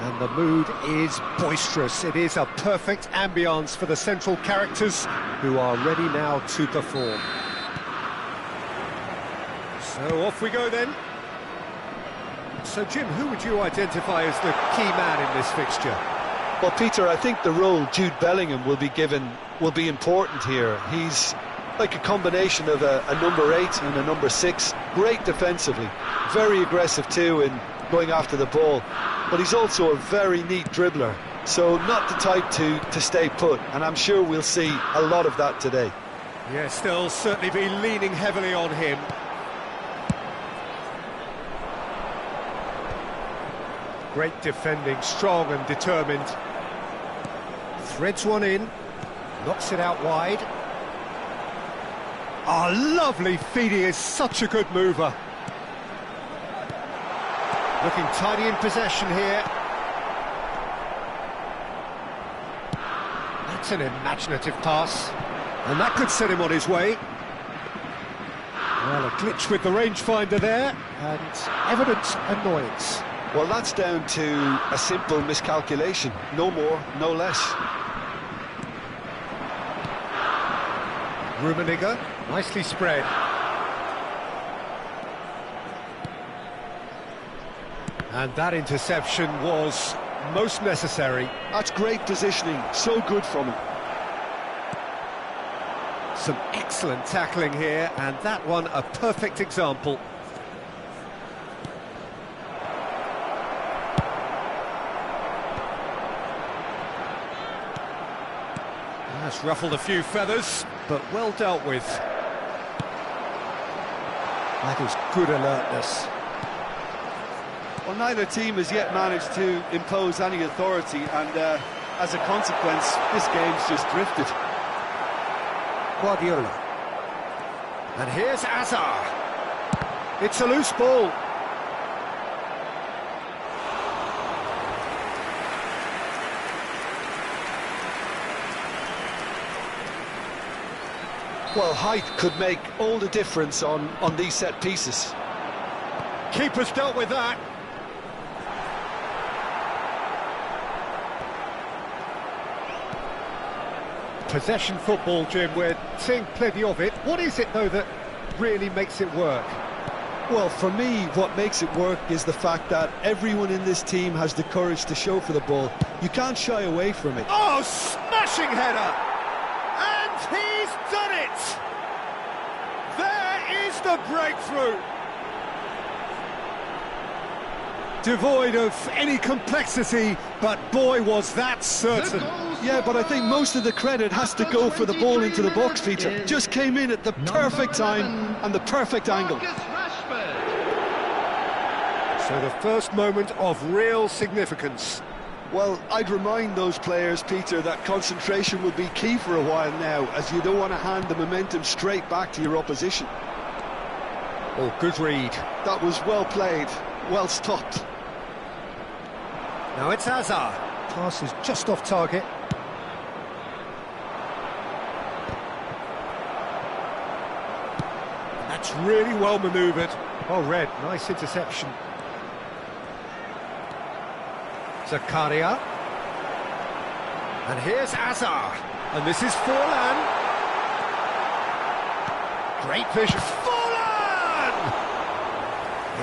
And the mood is boisterous. It is a perfect ambience for the central characters who are ready now to perform. So off we go then. So Jim, who would you identify as the key man in this fixture? Well, Peter, I think the role Jude Bellingham will be given will be important here. He's like a combination of a number 8 and a number 6. Great defensively, very aggressive too in going after the ball. But he's also a very neat dribbler, so not the type to stay put, and I'm sure we'll see a lot of that today. Yes, they'll certainly be leaning heavily on him. Great defending, strong and determined. Threads one in, knocks it out wide. Lovely feed, he is such a good mover. Looking tidy in possession here. That's an imaginative pass. And that could set him on his way. Well, a glitch with the rangefinder there, and evident annoyance. Well, that's down to a simple miscalculation. No more, no less. Rummenigge, nicely spread. And that interception was most necessary. That's great positioning, so good from him. Some excellent tackling here, and that one a perfect example. That's ruffled a few feathers, but well dealt with. That is good alertness. Well, neither team has yet managed to impose any authority, and as a consequence, this game's just drifted. Guardiola. And here's Azar. It's a loose ball. Well, height could make all the difference on these set pieces. Keeper's dealt with that. Possession football, Jim, we're seeing plenty of it. What is it, though, that really makes it work? Well, for me, what makes it work is the fact that everyone in this team has the courage to show for the ball. You can't shy away from it. Oh, smashing header! And he's done it! There is the breakthrough! Devoid of any complexity, but boy, was that certain. Yeah, but I think most of the credit has to go for the ball into the box, Peter. Just came in at the perfect time and the perfect angle. So the first moment of real significance. Well, I'd remind those players, Peter, that concentration will be key for a while now, as you don't want to hand the momentum straight back to your opposition. Oh, good read. That was well played, well stopped. Now it's Azar. Pass is just off target. That's really well manoeuvred. Oh, Red, nice interception. Zakaria. And here's Azar. And this is Forlan. Great vision. Forlan!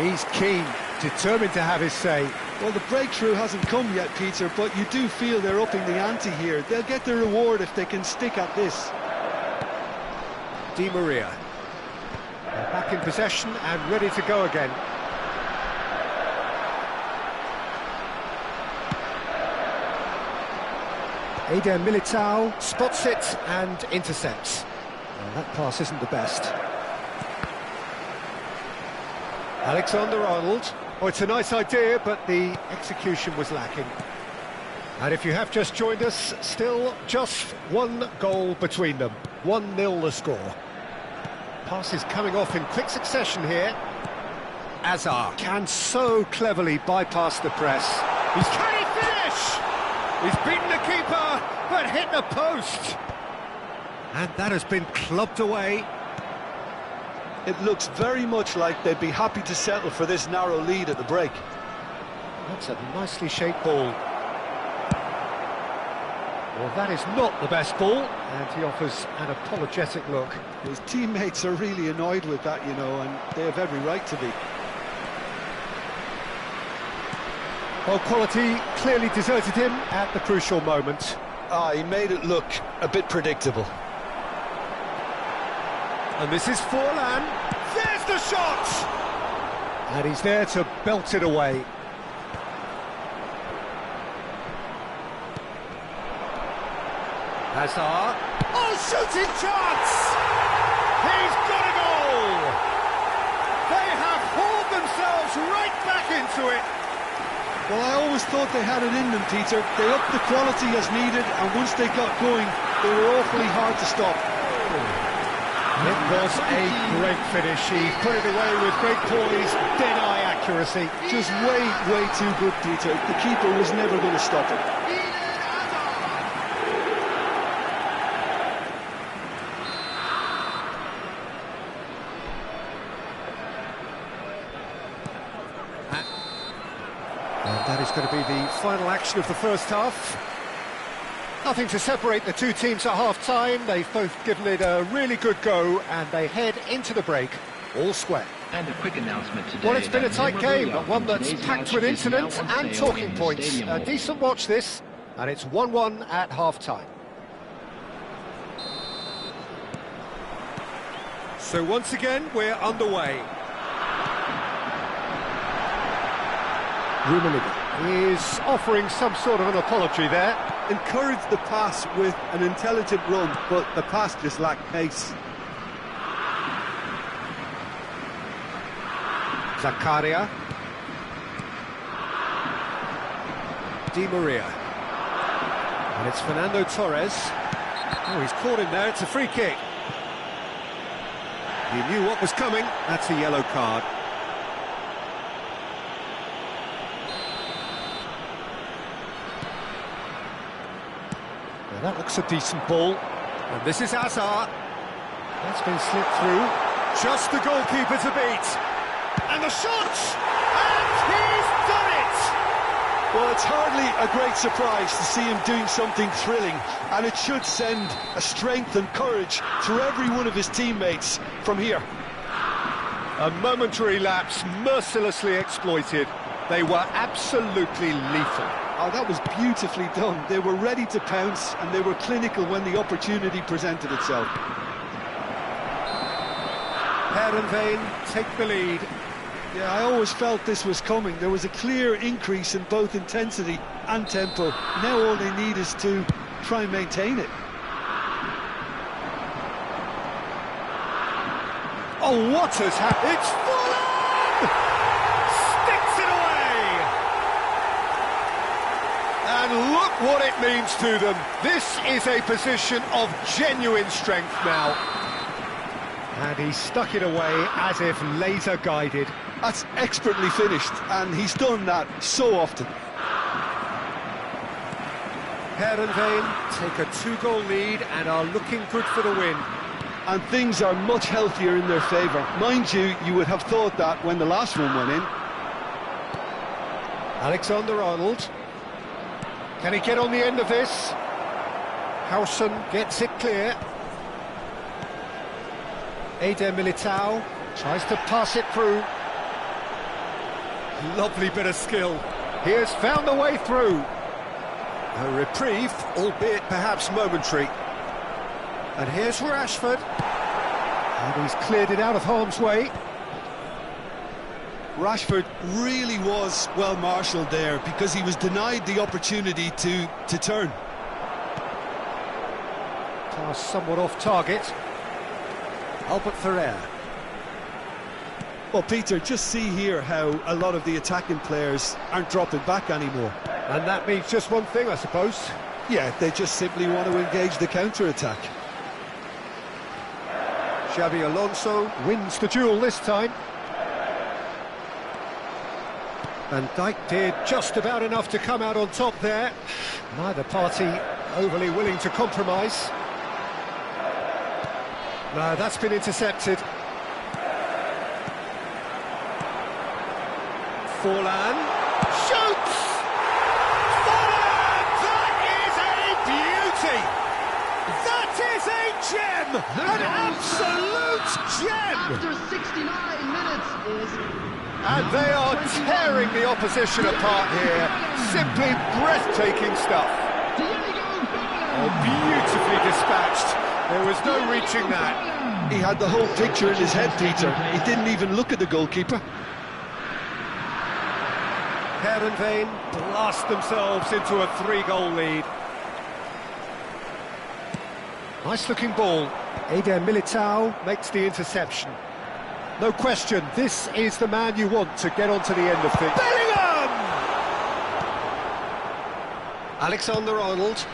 He's keen, determined to have his say. Well, the breakthrough hasn't come yet, Peter, but you do feel they're upping the ante here. They'll get their reward if they can stick at this. Di Maria. They're back in possession and ready to go again. Eder Militao spots it and intercepts. Well, that pass isn't the best. Alexander-Arnold. Oh, it's a nice idea, but the execution was lacking. And if you have just joined us, still just one goal between them. 1-0 the score. Pass is coming off in quick succession here. Azar can so cleverly bypass the press. Can he finish? He's beaten the keeper, but hit the post. And that has been clubbed away. It looks very much like they'd be happy to settle for this narrow lead at the break. That's a nicely shaped ball. Well, that is not the best ball, and he offers an apologetic look. His teammates are really annoyed with that, you know, and they have every right to be. Well, quality clearly deserted him at the crucial moment. He made it look a bit predictable. And this is Forlan. There's the shot! And he's there to belt it away. Hazard. Oh, shooting chance! He's got a goal! They have hauled themselves right back into it. Well, I always thought they had it in them, Peter. They upped the quality as needed, and once they got going, they were awfully hard to stop. It was a great finish. He put it away with great poise, dead-eye accuracy. Just way, way too good, Peter. The keeper was never going to stop it. And that is going to be the final action of the first half. Nothing to separate the two teams at half-time. They've both given it a really good go, and they head into the break all square. And a quick announcement today. Well, it's been a tight game, but one that's packed with incidents and talking points. A decent watch this, and it's 1-1 at half-time. So once again, we're underway. Liga is offering some sort of an apology there. Encouraged the pass with an intelligent run, but the pass just lacked pace. Zakaria. Di Maria. And it's Fernando Torres. Oh, he's caught him there. It's a free kick. He knew what was coming. That's a yellow card. Now that looks a decent ball. And this is Hazard. That's been slipped through. Just the goalkeeper to beat. And the shot! And he's done it! Well, it's hardly a great surprise to see him doing something thrilling, and it should send a strength and courage through every one of his teammates from here. A momentary lapse mercilessly exploited. They were absolutely lethal. Oh, that was beautifully done. They were ready to pounce, and they were clinical when the opportunity presented itself. Heerenveen take the lead. Yeah, I always felt this was coming. There was a clear increase in both intensity and tempo. Now all they need is to try and maintain it. Oh, what has happened? It's Fulham! Sticks it away! And look what it means to them. This is a position of genuine strength now. And he stuck it away as if laser-guided. That's expertly finished, and he's done that so often. Heerenveen take a 2-goal lead and are looking good for the win. And things are much healthier in their favour. Mind you, you would have thought that when the last one went in. Alexander-Arnold. Can he get on the end of this? Howson gets it clear. Eder Militao tries to pass it through. Lovely bit of skill. He has found a way through. A reprieve, albeit perhaps momentary. And here's Rashford. And he's cleared it out of harm's way. Rashford really was well marshalled there because he was denied the opportunity to turn. Pass somewhat off target. Albert Ferrer. Well, Peter, just see here how a lot of the attacking players aren't dropping back anymore. And that means just one thing, I suppose. Yeah, they just simply want to engage the counter-attack. Xabi Alonso wins the duel this time. Van Dijk did just about enough to come out on top there. Neither party overly willing to compromise. No, that's been intercepted. Forlan shoots! An absolute gem! After 69 minutes is... And they are tearing the opposition apart here. Simply breathtaking stuff. Oh, beautifully dispatched. There was no reaching that. He had the whole picture in his head, Peter. He didn't even look at the goalkeeper. Heerenveen blast themselves into a 3-goal lead. Nice looking ball. Eder Militao makes the interception. No question, this is the man you want to get onto the end of things. Bellingham! Alexander-Arnold.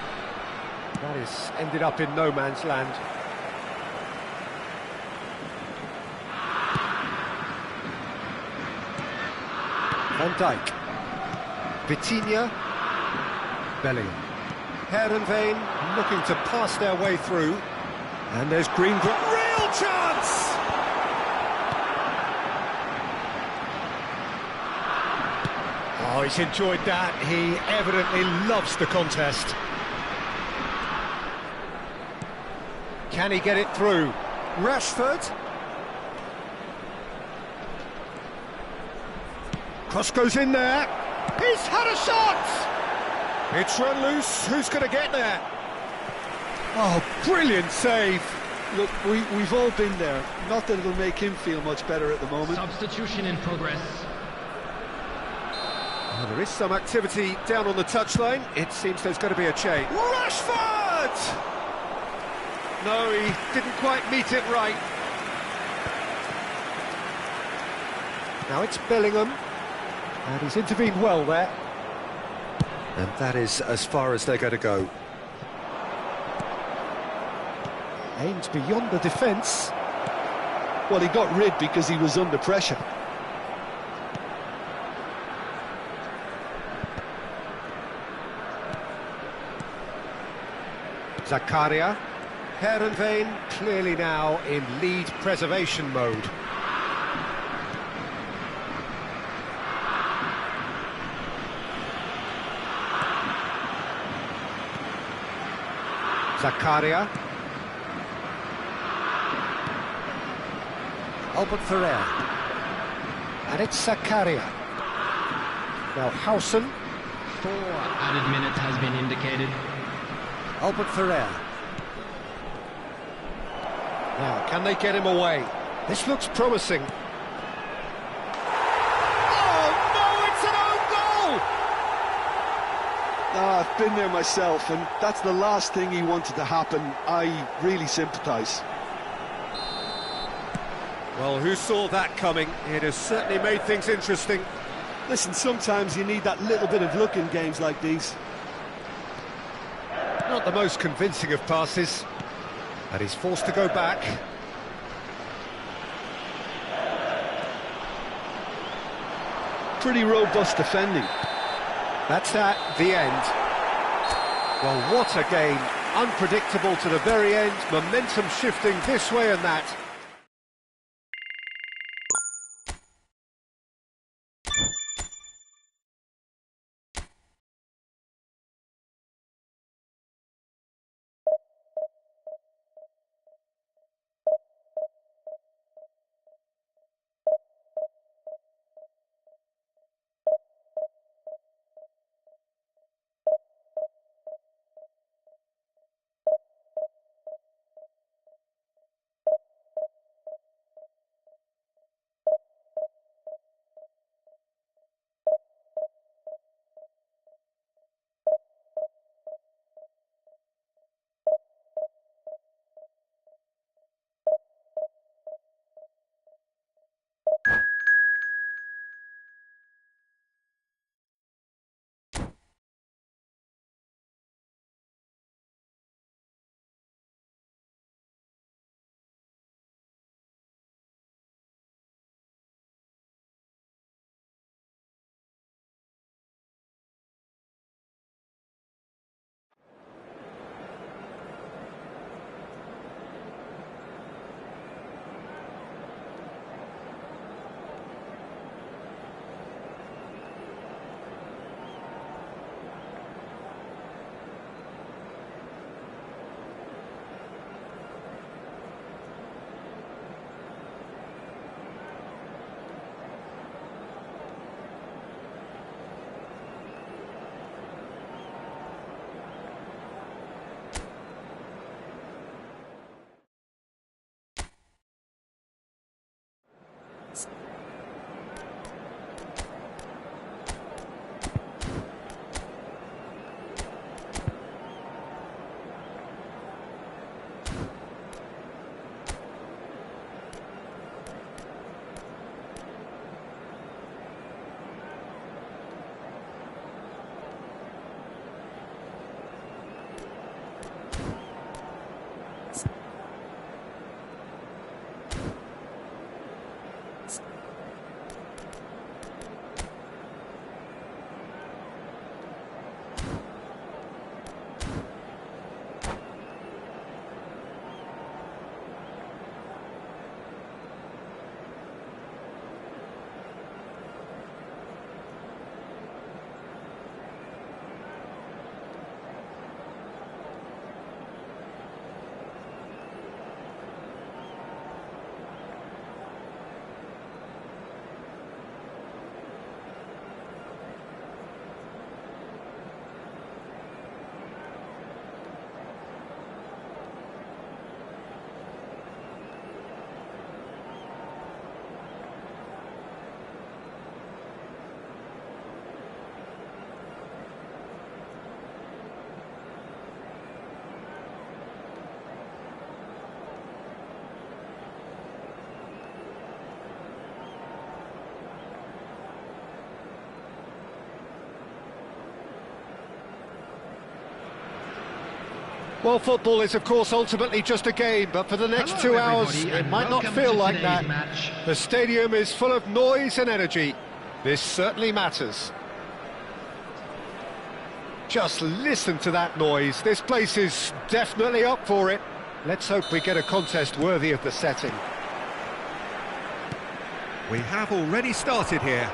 That is ended up in no man's land. Van Dijk. Vitinha. Bellingham. Heerenveen looking to pass their way through. And there's Greengrass. Real chance! Oh, he's enjoyed that. He evidently loves the contest. Can he get it through? Rashford. Cross goes in there. He's had a shot! It's run loose. Who's going to get there? Oh, brilliant save. Look, we've all been there. Not that it'll make him feel much better at the moment. Substitution in progress. Oh, there is some activity down on the touchline. It seems there's going to be a change. Rashford! No, he didn't quite meet it right. Now it's Bellingham. And he's intervened well there. And that is as far as they're going to go. Aims beyond the defence. Well, he got rid because he was under pressure. Zakaria. Heerenveen clearly now in lead preservation mode. Zakaria. Albert Ferrer. And it's Zakaria. Now Howson. 4 added minutes has been indicated. Albert Ferrer. Now, can they get him away? This looks promising. Oh, no, it's an own goal! I've been there myself, and that's the last thing he wanted to happen. I really sympathise. Well, who saw that coming? It has certainly made things interesting. Listen, sometimes you need that little bit of luck in games like these. Not the most convincing of passes. And he's forced to go back. Pretty robust defending. That's that, the end. Well, what a game. Unpredictable to the very end. Momentum shifting this way and that. Well, football is, of course, ultimately just a game, but for the next Hello, 2 hours, everybody, it and might not welcome feel to like today's that. match. The stadium is full of noise and energy. This certainly matters. Just listen to that noise. This place is definitely up for it. Let's hope we get a contest worthy of the setting. We have already started here.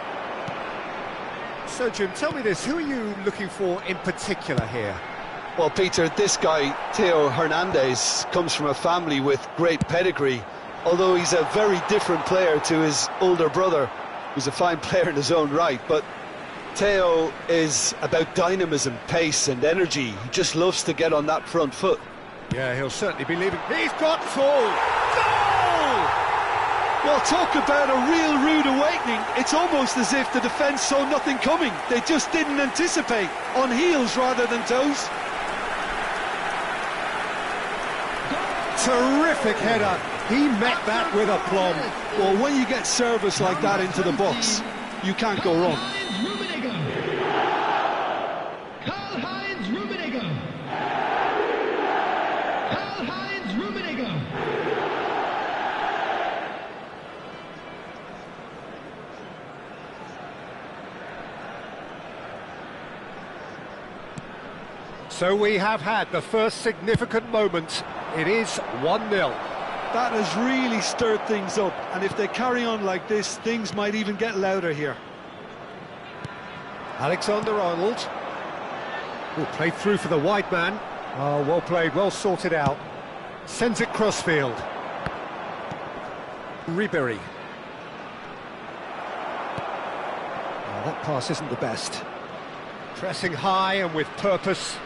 So, Jim, tell me this, who are you looking for in particular here? Well, Peter, this guy, Theo Hernandez, comes from a family with great pedigree, although he's a very different player to his older brother, who's a fine player in his own right. But Theo is about dynamism, pace and energy. He just loves to get on that front foot. Yeah, he'll certainly be leaving. He's got goal! Goal! Well, talk about a real rude awakening. It's almost as if the defence saw nothing coming. They just didn't anticipate, on heels rather than toes. Terrific header. He met that with aplomb. Well, when you get service like that into the box, you can't go wrong. Karl-Heinz Rummenigge. Karl-Heinz Rummenigge. So we have had the first significant moment. It is 1-0. That has really stirred things up, and if they carry on like this, things might even get louder here. Alexander-Arnold. Oh, played through for the wide man. Oh, well played, well sorted out. Sends it crossfield. Ribery. Oh, that pass isn't the best. Pressing high and with purpose.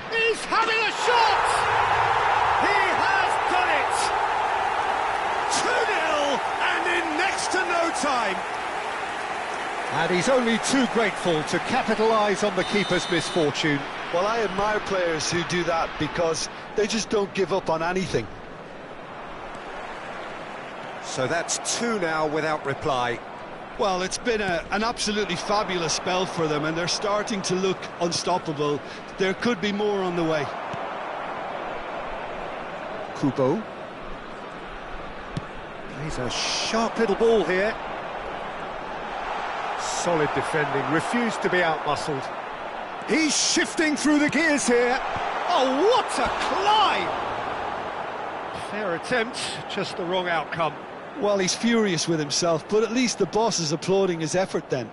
He's having a shot! He has done it! 2-0 and in next to no time. And he's only too grateful to capitalise on the keeper's misfortune. Well, I admire players who do that because they just don't give up on anything. So that's 2 now without reply. Well, it's been an absolutely fabulous spell for them, and they're starting to look unstoppable. There could be more on the way. Kubo. Plays a sharp little ball here. Solid defending, refused to be outmuscled. He's shifting through the gears here. Oh, what a climb! Fair attempt, just the wrong outcome. Well, he's furious with himself, but at least the boss is applauding his effort then.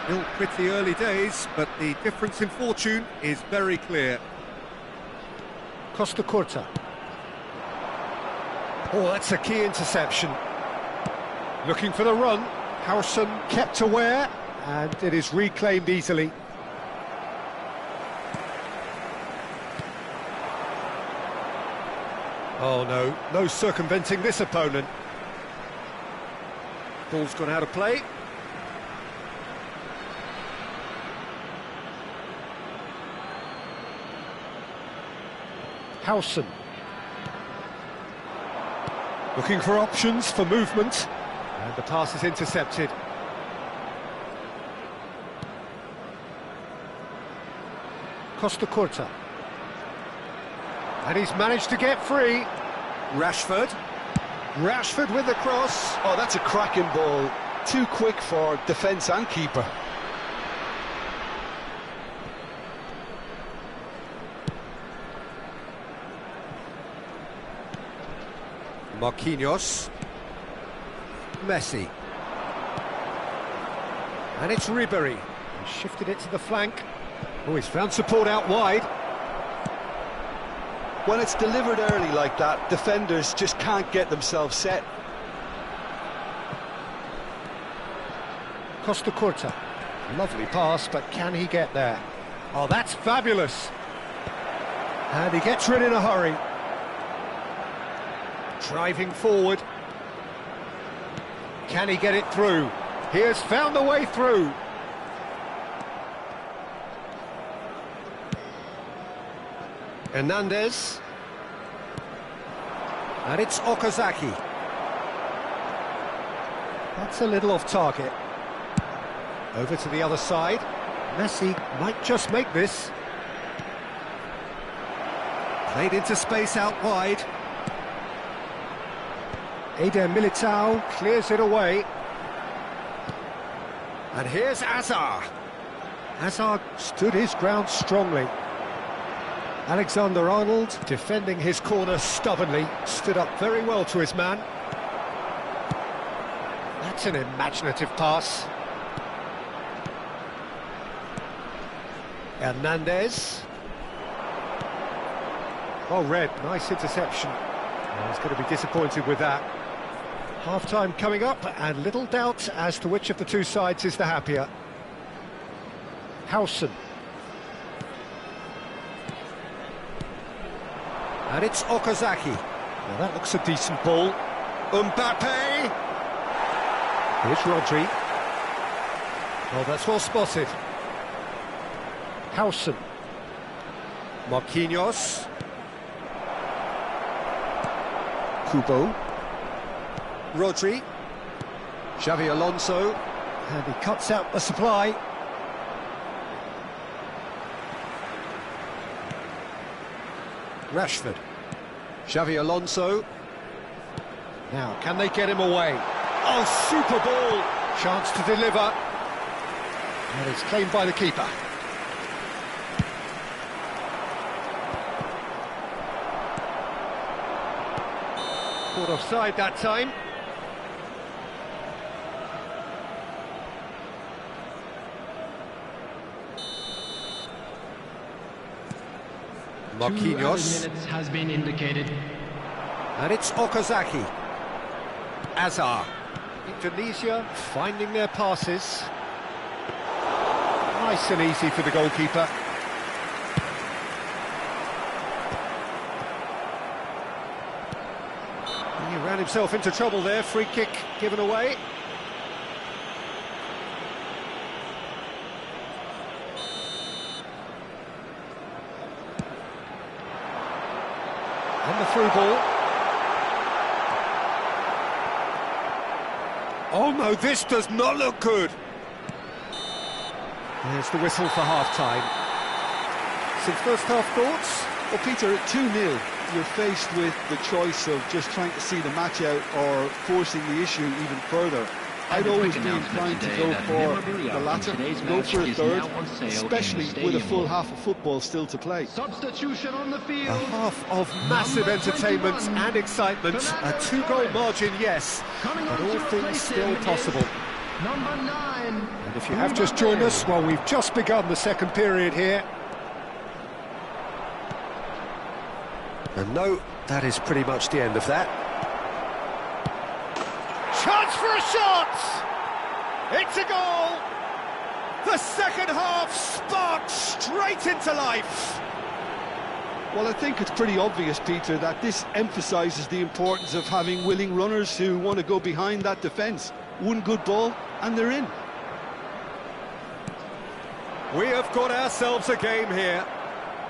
Still pretty early days, but the difference in fortune is very clear. Costa Curta. Oh, that's a key interception. Looking for the run. Howson kept aware, and it is reclaimed easily. Oh no, no circumventing this opponent. Ball's gone out of play. Howson. Looking for options for movement. And the pass is intercepted. Costa Curta. And he's managed to get free. Rashford. Rashford with the cross. Oh, that's a cracking ball. Too quick for defence and keeper. Marquinhos. Messi. And it's Ribery. He shifted it to the flank. Oh, he's found support out wide. When it's delivered early like that, defenders just can't get themselves set. Costa Curta. Lovely pass, but can he get there? Oh, that's fabulous. And he gets rid in a hurry. Driving forward. Can he get it through? He has found the way through. Hernandez. And it's Okazaki. That's a little off target. Over to the other side. Messi might just make this. Played into space out wide. Eder Militao clears it away. And here's Azar. Azar stood his ground strongly. Alexander-Arnold, defending his corner stubbornly, stood up very well to his man. That's an imaginative pass. Hernandez. Oh, Red, nice interception. Well, he's going to be disappointed with that. Half-time coming up, and little doubt as to which of the two sides is the happier. Howson. And it's Okazaki. Well, that looks a decent ball. Mbappe! Here's Rodri. Oh, that's well spotted. Howson. Marquinhos. Kubo. Rodri. Xavi Alonso. And he cuts out the supply. Rashford. Xavi Alonso. Now, can they get him away? Oh, super ball! Chance to deliver. And it's claimed by the keeper. Caught offside that time. Marquinhos. 2 minutes has been indicated. And it's Okazaki. Azar. Indonesia finding their passes. Nice and easy for the goalkeeper. He ran himself into trouble there. Free kick given away. And the through ball. Oh no, this does not look good. There's the whistle for half-time. Some first-half thoughts? Well, Peter, at 2-0, you're faced with the choice of just trying to see the match out or forcing the issue even further. I'd always be inclined to go for the latter, go for a third, especially with a full half of football still to play. Substitution on the field. A half of massive entertainment and excitement. A 2-goal margin, yes, but all things still possible. Number 9. And if you have just joined us, well, we've just begun the second period here. And no, that is pretty much the end of that. Chance for a shot! It's a goal! The second half sparked straight into life. Well, I think it's pretty obvious, Peter, that this emphasises the importance of having willing runners who want to go behind that defence. One good ball, and they're in. We have got ourselves a game here.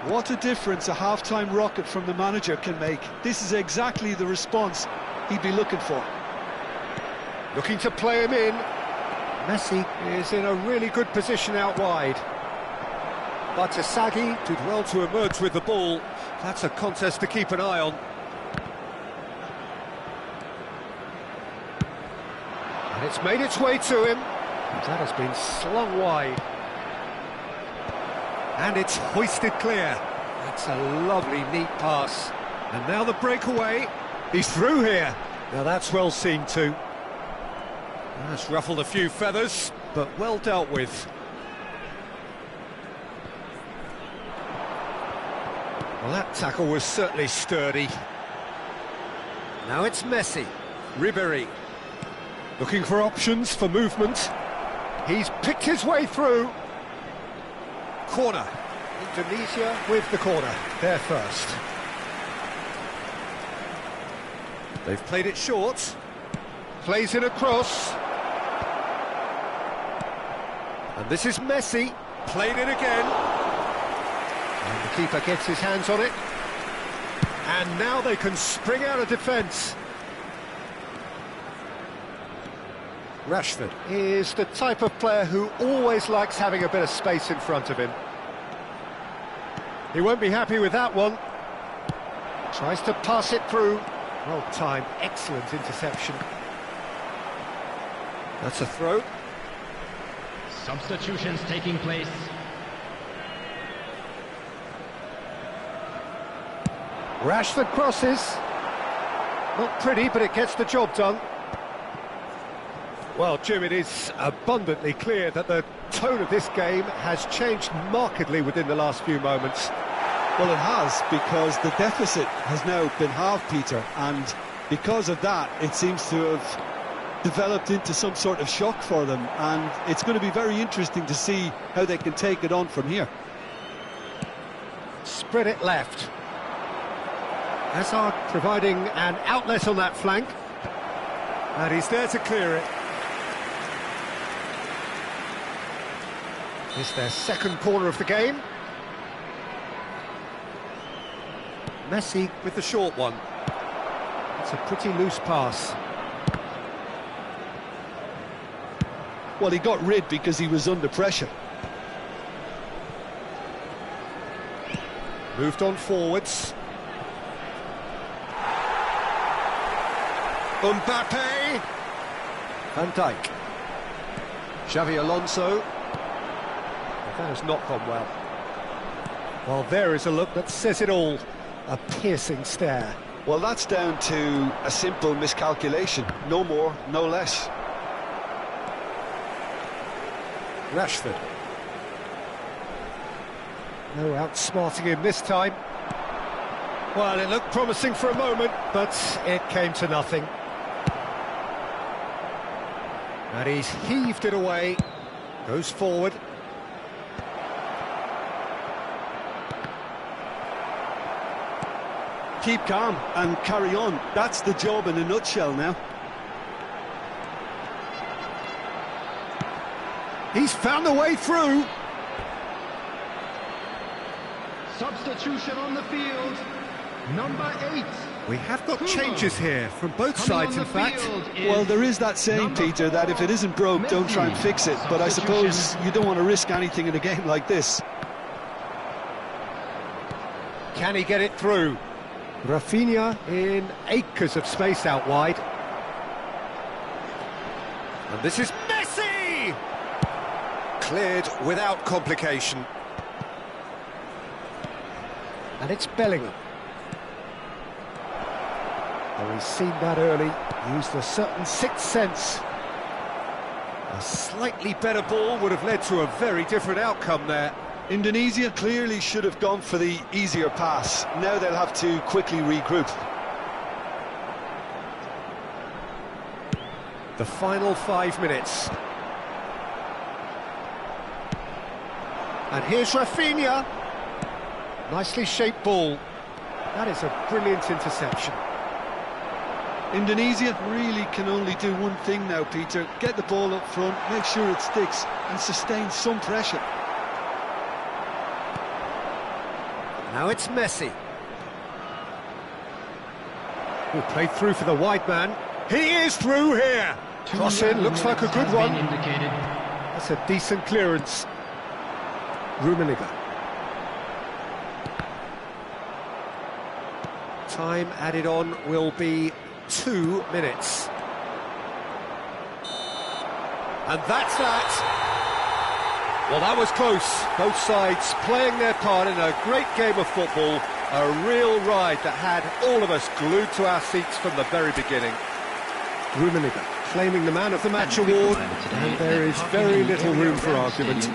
What a difference a half-time rocket from the manager can make. This is exactly the response he'd be looking for. Looking to play him in. Messi is in a really good position out wide. But Asagi did well to emerge with the ball. That's a contest to keep an eye on. And it's made its way to him. That has been slung wide. And it's hoisted clear. That's a lovely, neat pass. And now the breakaway. He's through here. Now that's well seen too. That's ruffled a few feathers, but well dealt with. Well, that tackle was certainly sturdy. Now it's Messi. Ribéry. Looking for options for movement. He's picked his way through. Corner. Indonesia with the corner. They're first. They've played it short. Plays it across. And this is Messi. Played it again. And the keeper gets his hands on it. And now they can spring out of defence. Rashford is the type of player who always likes having a bit of space in front of him. He won't be happy with that one. Tries to pass it through. Well timed, excellent interception. That's a throw. Substitutions taking place. Rashford crosses. Not pretty, but it gets the job done. Well, Jim, it is abundantly clear that the tone of this game has changed markedly within the last few moments. Well, it has, because the deficit has now been halved, Peter, and because of that, it seems to have developed into some sort of shock for them, and it's going to be very interesting to see how they can take it on from here. Spread it left. Hazard providing an outlet on that flank, and he's there to clear it. It's their second corner of the game. Messi with the short one. It's a pretty loose pass. Well, he got rid because he was under pressure. Moved on forwards. Mbappe. Van Dijk. Xavi Alonso. That has not gone well. Well, there is a look that says it all. A piercing stare. Well, that's down to a simple miscalculation. No more, no less. Rashford. No outsmarting him this time. Well, it looked promising for a moment, but it came to nothing. And he's heaved it away. Goes forward. Keep calm and carry on. That's the job in a nutshell now. He's found a way through. Substitution on the field. Number 8. We have got changes here from both sides, in fact. Well, there is that saying, Peter, that if it isn't broke, don't try and fix it. But I suppose you don't want to risk anything in a game like this. Can he get it through? Rafinha in acres of space out wide. And this is Messi! Cleared without complication. And it's Bellingham. Oh, he's seen that early, used a certain sixth sense. A slightly better ball would have led to a very different outcome there. Indonesia clearly should have gone for the easier pass. Now they'll have to quickly regroup. The final 5 minutes. And here's Rafinha. Nicely shaped ball. That is a brilliant interception. Indonesia really can only do one thing now, Peter. Get the ball up front, make sure it sticks, and sustain some pressure. Now it's Messi. Who played through for the wide man. He is through here. Cross in, looks like a good one. That's a decent clearance. Rummenigge. Time added on will be 2 minutes. And that's that. Well, that was close. Both sides playing their part in a great game of football. A real ride that had all of us glued to our seats from the very beginning. Rummenigge claiming the Man of the Match award, and there is very little room for argument.